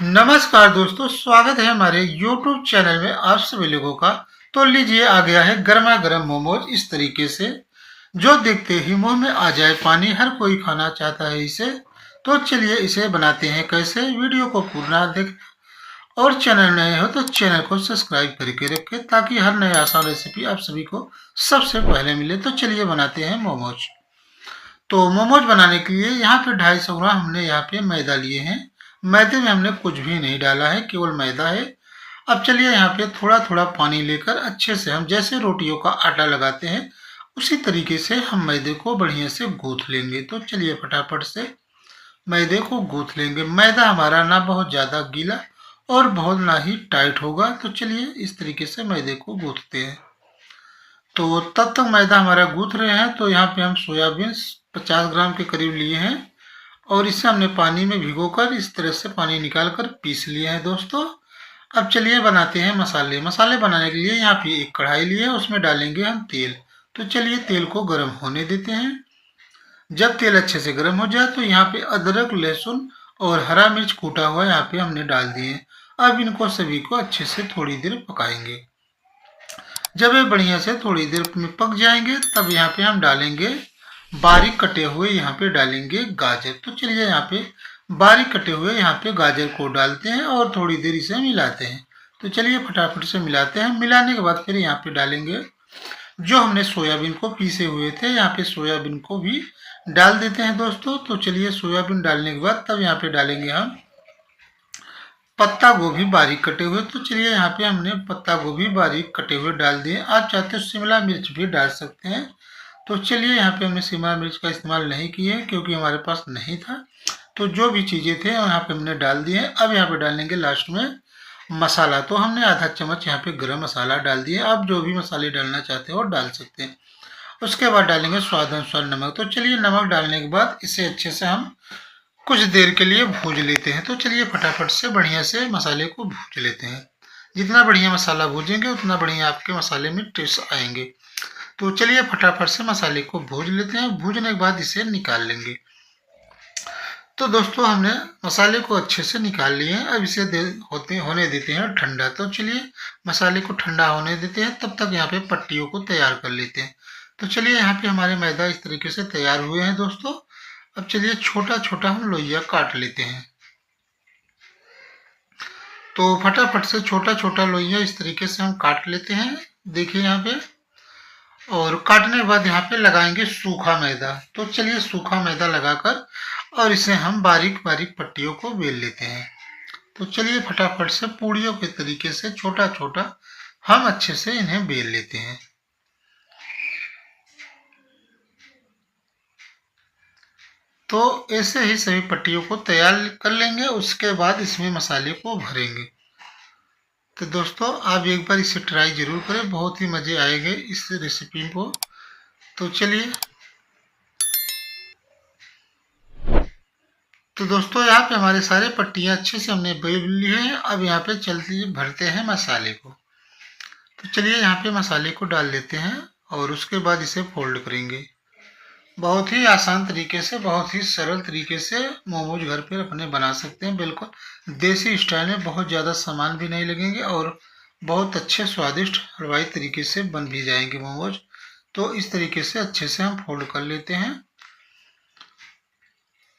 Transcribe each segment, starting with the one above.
नमस्कार दोस्तों, स्वागत है हमारे YouTube चैनल में आप सभी लोगों का। तो लीजिए, आ गया है गर्मा गर्म मोमोज इस तरीके से, जो देखते ही मुंह में आ जाए पानी। हर कोई खाना चाहता है इसे। तो चलिए इसे बनाते हैं कैसे। वीडियो को पूरा देख और चैनल नए हो तो चैनल को सब्सक्राइब करके रखें, ताकि हर नए आसान रेसिपी आप सभी को सबसे पहले मिले। तो चलिए बनाते हैं मोमोज। तो मोमोज बनाने के लिए यहाँ पे 250 ग्राम हमने यहाँ पे मैदा लिए हैं। मैदे में हमने कुछ भी नहीं डाला है, केवल मैदा है। अब चलिए यहाँ पे थोड़ा थोड़ा पानी लेकर अच्छे से, हम जैसे रोटियों का आटा लगाते हैं उसी तरीके से हम मैदे को बढ़िया से गूंथ लेंगे। तो चलिए फटाफट से मैदे को गूंथ लेंगे। मैदा हमारा ना बहुत ज़्यादा गीला और बहुत ना ही टाइट होगा। तो चलिए इस तरीके से मैदे को गूंथते हैं। तो तब तक मैदा हमारा गूंथ रहे हैं, तो यहाँ पे हम सोयाबीन 50 ग्राम के करीब लिए हैं और इसे हमने पानी में भिगोकर इस तरह से पानी निकाल कर पीस लिए हैं दोस्तों। अब चलिए बनाते हैं मसाले। मसाले बनाने के लिए यहाँ पे एक कढ़ाई लिए हैं, उसमें डालेंगे हम तेल। तो चलिए तेल को गर्म होने देते हैं। जब तेल अच्छे से गर्म हो जाए तो यहाँ पे अदरक, लहसुन और हरा मिर्च कूटा हुआ यहाँ पे हमने डाल दिए। अब इनको सभी को अच्छे से थोड़ी देर पकाएंगे। जब ये बढ़िया से थोड़ी देर में पक जाएंगे, तब यहाँ पे हम डालेंगे बारीक कटे हुए, यहाँ पे डालेंगे गाजर। तो चलिए यहाँ पे बारीक कटे हुए यहाँ पे गाजर को डालते हैं और थोड़ी देर इसे मिलाते हैं। तो चलिए फटाफट से मिलाते हैं। मिलाने के बाद फिर यहाँ पे डालेंगे जो हमने सोयाबीन को पीसे हुए थे, यहाँ पे सोयाबीन को भी डाल देते हैं दोस्तों। तो चलिए सोयाबीन डालने के बाद तब यहाँ पे डालेंगे हम पत्ता गोभी बारीक कटे हुए। तो चलिए यहाँ पे हमने पत्ता गोभी बारीक कटे हुए डाल दिए। आप चाहते हो शिमला मिर्च भी डाल सकते हैं। तो चलिए यहाँ पे हमने शिमला मिर्च का इस्तेमाल नहीं किए क्योंकि हमारे पास नहीं था। तो जो भी चीज़ें थे यहाँ पे हमने डाल दिए। अब यहाँ पे डालेंगे लास्ट में मसाला। तो हमने आधा चम्मच यहाँ पे गरम मसाला डाल दिए। आप जो भी मसाले डालना चाहते हो डाल सकते हैं। उसके बाद डालेंगे स्वाद अनुसार नमक। तो चलिए नमक डालने के बाद इसे अच्छे से हम कुछ देर के लिए भून लेते हैं। तो चलिए फटाफट से बढ़िया से मसाले को भून लेते हैं। जितना बढ़िया मसाला भूजेंगे उतना बढ़िया आपके मसाले में टेस्ट आएंगे। तो चलिए फटाफट से मसाले को भून लेते हैं। भूनने के बाद इसे निकाल लेंगे। तो दोस्तों हमने मसाले को अच्छे से निकाल लिए हैं। अब इसे होने देते हैं ठंडा। तो चलिए मसाले को ठंडा होने देते हैं। तब तक यहाँ पे पट्टियों को तैयार कर लेते हैं। तो चलिए यहाँ पे हमारे मैदा इस तरीके से तैयार हुए हैं दोस्तों। अब चलिए छोटा छोटा हम लोइया काट लेते हैं। तो फटाफट से छोटा छोटा लोइया इस तरीके से हम काट लेते हैं। देखिए यहाँ पे। और काटने के बाद यहाँ पे लगाएंगे सूखा मैदा। तो चलिए सूखा मैदा लगाकर और इसे हम बारीक बारीक पट्टियों को बेल लेते हैं। तो चलिए फटाफट से पूड़ियों के तरीके से छोटा छोटा हम अच्छे से इन्हें बेल लेते हैं। तो ऐसे ही सभी पट्टियों को तैयार कर लेंगे। उसके बाद इसमें मसाले को भरेंगे। तो दोस्तों आप एक बार इसे ट्राई जरूर करें, बहुत ही मज़े आएंगे इस रेसिपी को। तो चलिए। तो दोस्तों यहाँ पे हमारे सारे पट्टियाँ अच्छे से हमने बेल ली हैं। अब यहाँ पे चलते भरते हैं मसाले को। तो चलिए यहाँ पे मसाले को डाल देते हैं और उसके बाद इसे फोल्ड करेंगे। बहुत ही आसान तरीके से, बहुत ही सरल तरीके से मोमोज घर पे अपने बना सकते हैं। बिल्कुल देसी स्टाइल में, बहुत ज़्यादा सामान भी नहीं लगेंगे और बहुत अच्छे स्वादिष्ट हलवाई तरीके से बन भी जाएंगे मोमोज। तो इस तरीके से अच्छे से हम फोल्ड कर लेते हैं।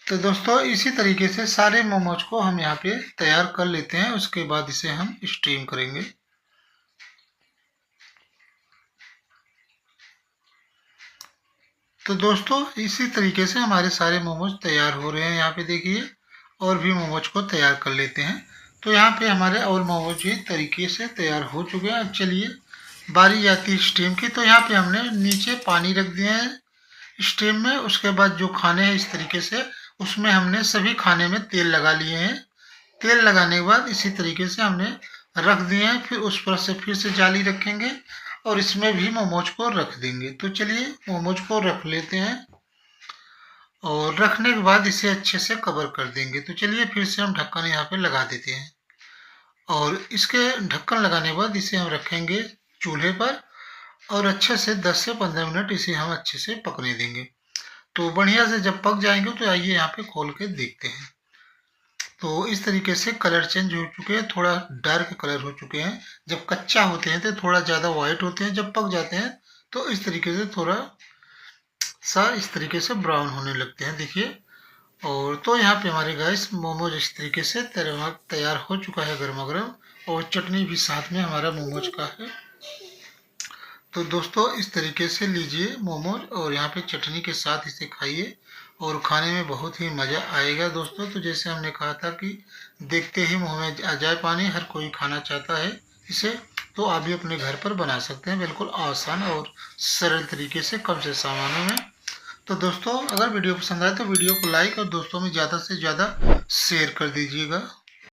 तो दोस्तों इसी तरीके से सारे मोमोज को हम यहाँ पे तैयार कर लेते हैं। उसके बाद इसे हम स्टीम करेंगे। तो दोस्तों इसी तरीके से हमारे सारे मोमोज तैयार हो रहे हैं। यहाँ पे देखिए और भी मोमोज को तैयार कर लेते हैं। तो यहाँ पे हमारे और मोमोज ये तरीके से तैयार हो चुके हैं। अब चलिए बारी आती है स्टीम की। तो यहाँ पे हमने नीचे पानी रख दिया है स्टीम में। उसके बाद जो खाने हैं इस तरीके से, उसमें हमने सभी खाने में तेल लगा लिए हैं। तेल लगाने के बाद इसी तरीके से हमने रख दिए हैं। फिर उस पर से फिर से जाली रखेंगे और इसमें भी मोमोज को रख देंगे। तो चलिए मोमोज को रख लेते हैं और रखने के बाद इसे अच्छे से कवर कर देंगे। तो चलिए फिर से हम ढक्कन यहाँ पे लगा देते हैं और इसके ढक्कन लगाने के बाद इसे हम रखेंगे चूल्हे पर और अच्छे से 10 से 15 मिनट इसे हम अच्छे से पकने देंगे। तो बढ़िया से जब पक जाएंगे तो आइए यहाँ पे खोल के देखते हैं। तो इस तरीके से कलर चेंज हो चुके हैं, थोड़ा डार्क कलर हो चुके हैं। जब कच्चा होते हैं तो थोड़ा ज़्यादा वाइट होते हैं, जब पक जाते हैं तो इस तरीके से थोड़ा सा इस तरीके से ब्राउन होने लगते हैं, देखिए। और तो यहाँ पे हमारे गैस मोमोज इस तरीके से तैयार हो चुका है गर्मा गर्म, और चटनी भी साथ में हमारा मोमोज का है। तो दोस्तों इस तरीके से लीजिए मोमोज, और यहाँ पे चटनी के साथ इसे खाइए और खाने में बहुत ही मज़ा आएगा दोस्तों। तो जैसे हमने कहा था कि देखते ही मुंह में आ जाए पानी, हर कोई खाना चाहता है इसे। तो आप भी अपने घर पर बना सकते हैं, बिल्कुल आसान और सरल तरीके से, कम से सामानों में। तो दोस्तों अगर वीडियो पसंद आए तो वीडियो को लाइक और दोस्तों में ज़्यादा से ज़्यादा शेयर कर दीजिएगा।